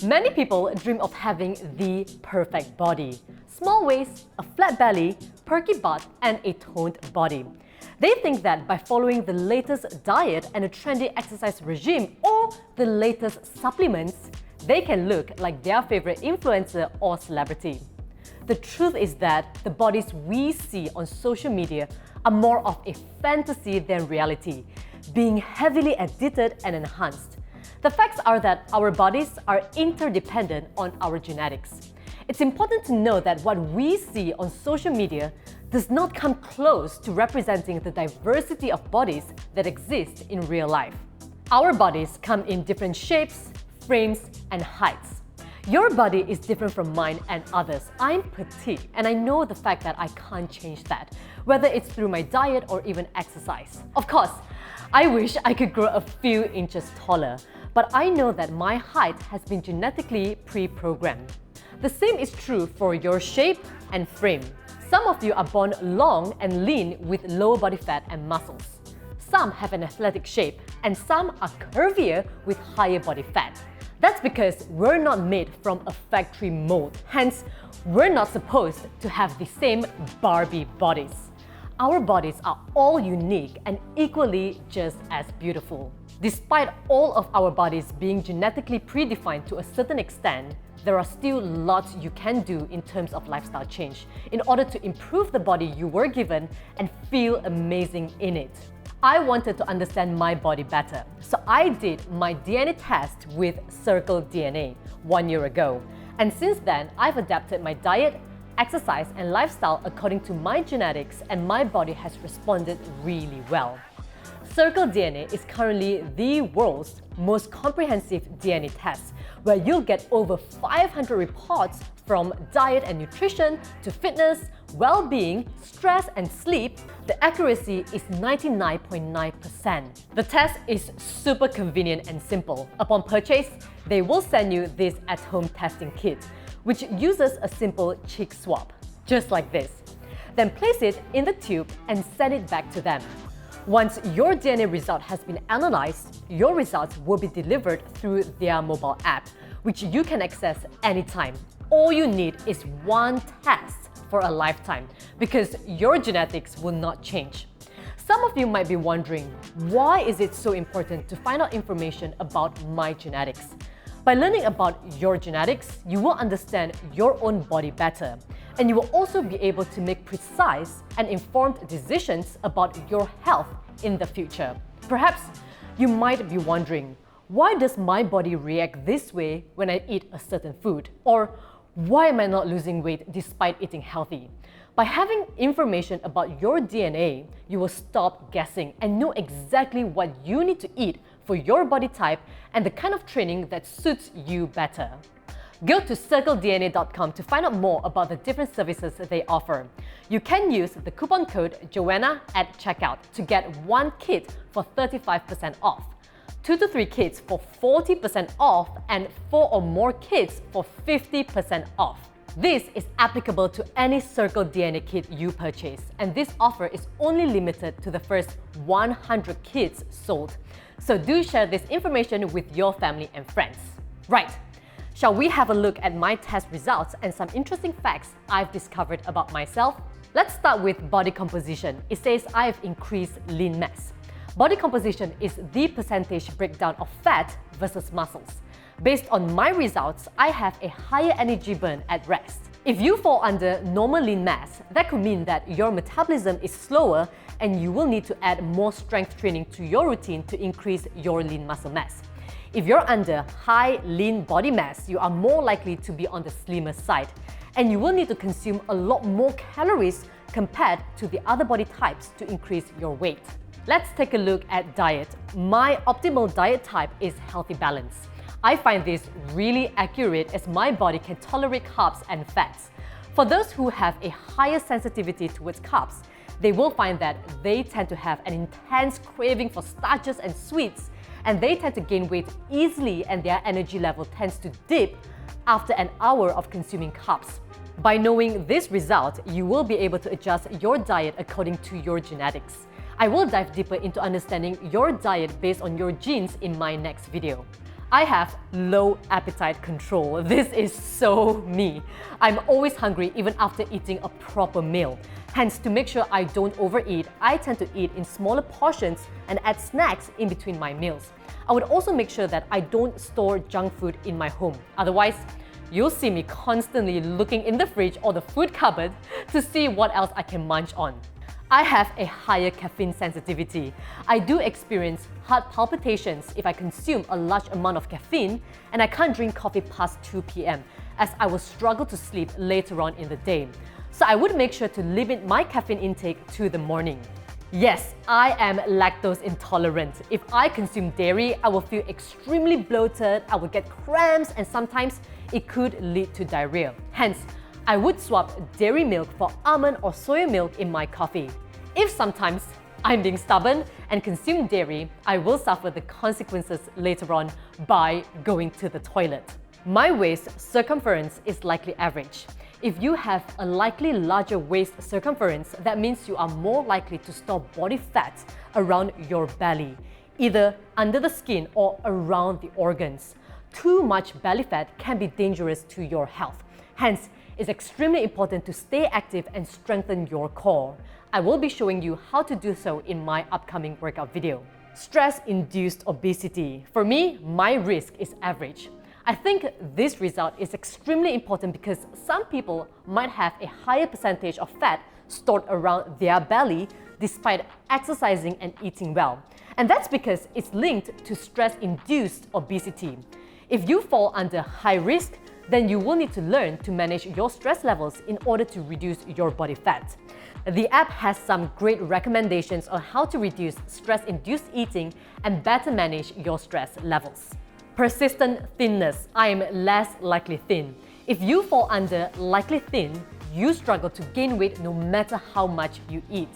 Many people dream of having the perfect body. Small waist, a flat belly, perky butt, and a toned body. They think that by following the latest diet and a trendy exercise regime or the latest supplements, they can look like their favorite influencer or celebrity. The truth is that the bodies we see on social media are more of a fantasy than reality, being heavily edited and enhanced. The facts are that our bodies are interdependent on our genetics. It's important to know that what we see on social media does not come close to representing the diversity of bodies that exist in real life. Our bodies come in different shapes, frames, and heights. Your body is different from mine and others. I'm petite, and I know the fact that I can't change that, whether it's through my diet or even exercise. Of course, I wish I could grow a few inches taller, but I know that my height has been genetically pre-programmed. The same is true for your shape and frame. Some of you are born long and lean with lower body fat and muscles. Some have an athletic shape, and some are curvier with higher body fat. That's because we're not made from a factory mold. Hence, we're not supposed to have the same Barbie bodies. Our bodies are all unique and equally just as beautiful. Despite all of our bodies being genetically predefined to a certain extent, there are still lots you can do in terms of lifestyle change in order to improve the body you were given and feel amazing in it. I wanted to understand my body better, so I did my DNA test with Circle DNA 1 year ago. And since then, I've adapted my diet, exercise, and lifestyle according to my genetics, and my body has responded really well. Circle DNA is currently the world's most comprehensive DNA test, where you'll get over 500 reports from diet and nutrition to fitness, well-being, stress, and sleep. The accuracy is 99.9%. The test is super convenient and simple. Upon purchase, they will send you this at-home testing kit, which uses a simple cheek swab, just like this. Then place it in the tube and send it back to them. Once your DNA result has been analyzed, your results will be delivered through their mobile app, which you can access anytime. All you need is one test for a lifetime, because your genetics will not change. Some of you might be wondering, why is it so important to find out information about my genetics? By learning about your genetics, you will understand your own body better, and you will also be able to make precise and informed decisions about your health in the future. Perhaps you might be wondering, why does my body react this way when I eat a certain food? Or why am I not losing weight despite eating healthy? By having information about your DNA, you will stop guessing and know exactly what you need to eat for your body type and the kind of training that suits you better. Go to circledna.com to find out more about the different services they offer. You can use the coupon code Joanna at checkout to get 1 kit for 35% off, 2 to 3 kits for 40% off, and 4 or more kits for 50% off. This is applicable to any Circle DNA kit you purchase, and this offer is only limited to the first 100 kits sold. So do share this information with your family and friends. Right, shall we have a look at my test results and some interesting facts I've discovered about myself? Let's start with body composition. It says I've increased lean mass. Body composition is the percentage breakdown of fat versus muscles. Based on my results, I have a higher energy burn at rest. If you fall under normal lean mass, that could mean that your metabolism is slower and you will need to add more strength training to your routine to increase your lean muscle mass. If you're under high lean body mass, you are more likely to be on the slimmer side, and you will need to consume a lot more calories compared to the other body types to increase your weight. Let's take a look at diet. My optimal diet type is healthy balance. I find this really accurate as my body can tolerate carbs and fats. For those who have a higher sensitivity towards carbs, they will find that they tend to have an intense craving for starches and sweets, and they tend to gain weight easily, and their energy level tends to dip after an hour of consuming carbs. By knowing this result, you will be able to adjust your diet according to your genetics. I will dive deeper into understanding your diet based on your genes in my next video. I have low appetite control. This is so me. I'm always hungry even after eating a proper meal. Hence, to make sure I don't overeat, I tend to eat in smaller portions and add snacks in between my meals. I would also make sure that I don't store junk food in my home. Otherwise, you'll see me constantly looking in the fridge or the food cupboard to see what else I can munch on. I have a higher caffeine sensitivity. I do experience heart palpitations if I consume a large amount of caffeine, and I can't drink coffee past 2 p.m. as I will struggle to sleep later on in the day. So I would make sure to limit my caffeine intake to the morning. Yes, I am lactose intolerant. If I consume dairy, I will feel extremely bloated, I will get cramps, and sometimes it could lead to diarrhea. Hence, I would swap dairy milk for almond or soy milk in my coffee. If sometimes I'm being stubborn and consume dairy, I will suffer the consequences later on by going to the toilet. My waist circumference is likely average. If you have a likely larger waist circumference, that means you are more likely to store body fat around your belly, either under the skin or around the organs. Too much belly fat can be dangerous to your health. Hence, it's extremely important to stay active and strengthen your core. I will be showing you how to do so in my upcoming workout video. Stress-induced obesity. For me, my risk is average. I think this result is extremely important because some people might have a higher percentage of fat stored around their belly despite exercising and eating well. And that's because it's linked to stress-induced obesity. If you fall under high risk, then you will need to learn to manage your stress levels in order to reduce your body fat. The app has some great recommendations on how to reduce stress-induced eating and better manage your stress levels. Persistent thinness. I am less likely thin. If you fall under likely thin, you struggle to gain weight no matter how much you eat.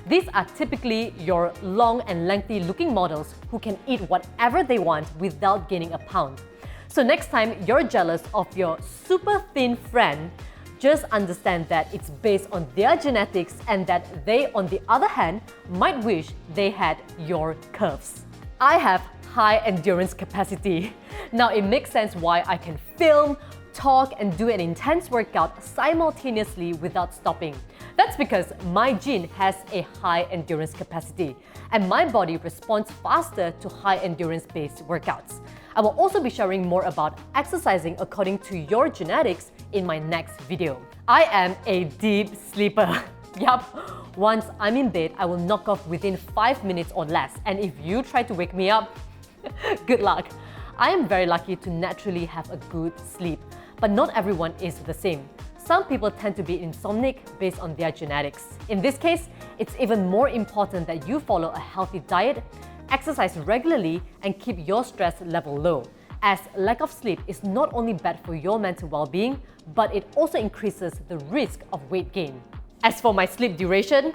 These are typically your long and lengthy looking models who can eat whatever they want without gaining a pound. So next time you're jealous of your super thin friend, just understand that it's based on their genetics and that they, on the other hand, might wish they had your curves. I have high endurance capacity. Now it makes sense why I can film, talk, and do an intense workout simultaneously without stopping. That's because my gene has a high endurance capacity, and my body responds faster to high endurance-based workouts. I will also be sharing more about exercising according to your genetics in my next video. I am a deep sleeper. Yup, once I'm in bed, I will knock off within 5 minutes or less, and if you try to wake me up, good luck. I am very lucky to naturally have a good sleep, but not everyone is the same. Some people tend to be insomniac based on their genetics. In this case, it's even more important that you follow a healthy diet, exercise regularly, and keep your stress level low, as lack of sleep is not only bad for your mental well-being, but it also increases the risk of weight gain. As for my sleep duration,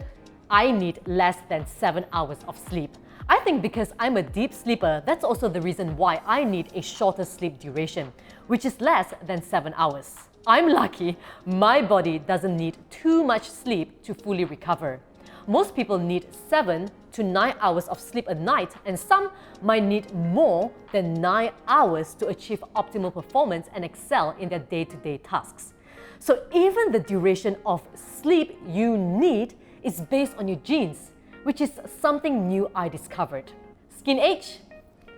I need less than 7 hours of sleep. I think because I'm a deep sleeper, that's also the reason why I need a shorter sleep duration, which is less than 7 hours. I'm lucky my body doesn't need too much sleep to fully recover. Most people need 7 to 9 hours of sleep a night, and some might need more than 9 hours to achieve optimal performance and excel in their day-to-day tasks. So even the duration of sleep you need is based on your genes, which is something new I discovered. Skin age?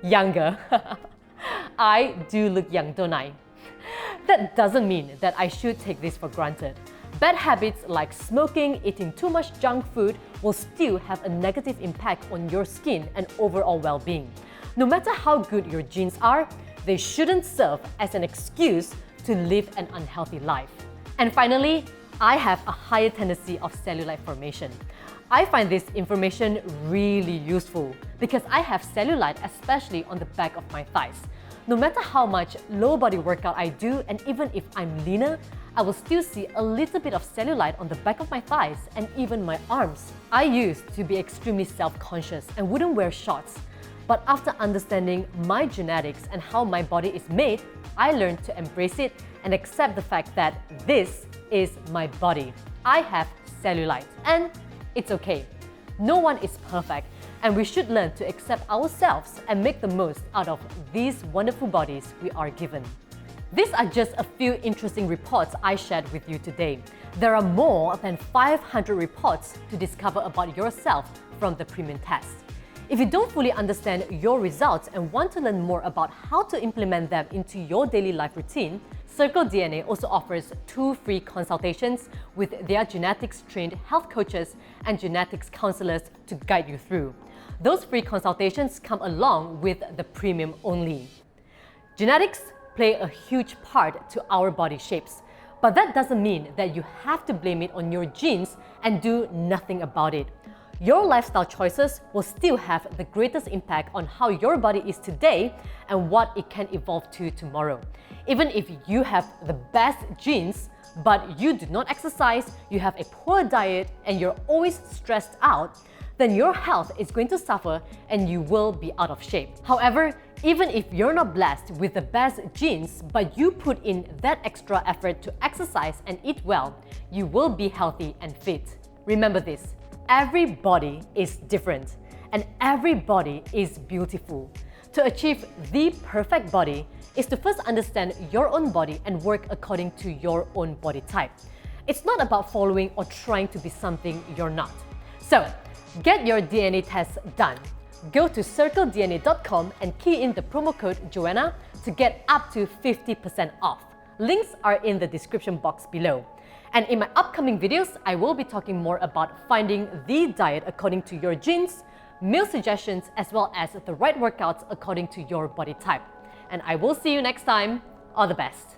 Younger. I do look young, don't I? That doesn't mean that I should take this for granted. Bad habits like smoking, eating too much junk food will still have a negative impact on your skin and overall well-being. No matter how good your genes are, they shouldn't serve as an excuse to live an unhealthy life. And finally, I have a higher tendency of cellulite formation. I find this information really useful because I have cellulite especially on the back of my thighs. No matter how much low body workout I do, and even if I'm leaner, I will still see a little bit of cellulite on the back of my thighs and even my arms. I used to be extremely self-conscious and wouldn't wear shorts. But after understanding my genetics and how my body is made, I learned to embrace it and accept the fact that this is my body. I have cellulite and it's okay. No one is perfect. And we should learn to accept ourselves and make the most out of these wonderful bodies we are given. These are just a few interesting reports I shared with you today. There are more than 500 reports to discover about yourself from the premium test. If you don't fully understand your results and want to learn more about how to implement them into your daily life routine, Circle DNA also offers 2 free consultations with their genetics-trained health coaches and genetics counselors to guide you through. Those free consultations come along with the premium only. Genetics play a huge part to our body shapes, but that doesn't mean that you have to blame it on your genes and do nothing about it. Your lifestyle choices will still have the greatest impact on how your body is today and what it can evolve to tomorrow. Even if you have the best genes, but you do not exercise, you have a poor diet, and you're always stressed out, then your health is going to suffer and you will be out of shape. However, even if you're not blessed with the best genes, but you put in that extra effort to exercise and eat well, you will be healthy and fit. Remember this, every body is different and every body is beautiful. To achieve the perfect body is to first understand your own body and work according to your own body type. It's not about following or trying to be something you're not. So, get your DNA test done. Go to circledna.com and key in the promo code Joanna to get up to 50% off. Links are in the description box below. And in my upcoming videos, I will be talking more about finding the diet according to your genes, meal suggestions, as well as the right workouts according to your body type. And I will see you next time. All the best.